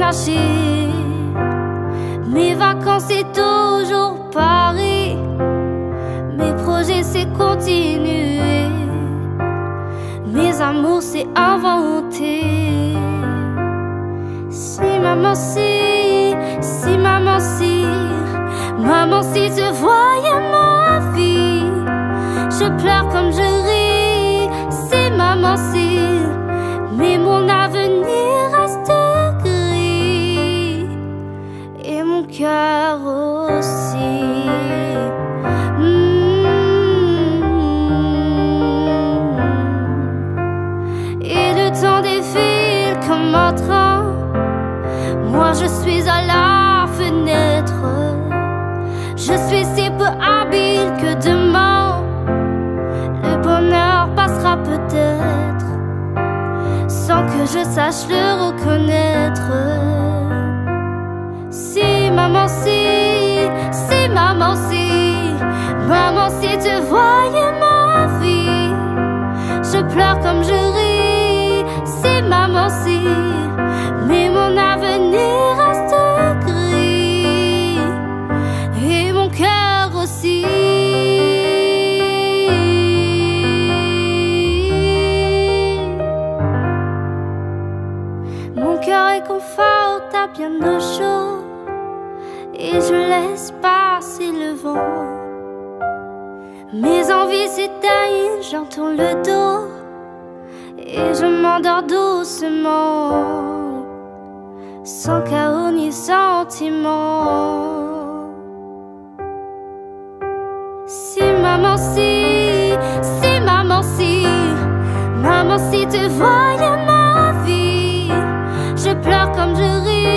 cacher. Mes vacances c'est toujours Paris, mes projets c'est continuer, mes amours c'est inventer. Si maman si, maman si tu voyais ma vie, je pleure comme je ris. Si maman si, mais mon avenir reste gris, et mon cœur aussi. Et le temps défile comme un train, moi je suis à la fenêtre. Je suis si peu habile que demain le bonheur passera peut-être, sans que je sache le reconnaître. Si maman si, si maman si, maman si tu voyais ma vie, je pleure comme je ris. Si maman si, mais mon avenir reste gris, et mon cœur aussi. Mon cœur est confortable bien au chaud, et je laisse passer le vent. Mes envies s'éteignent, j'en tourne le dos, et je m'endors doucement, sans chaos ni sentiment. Si maman si, si maman si, maman si tu voyais ma vie, je pleure comme je ris.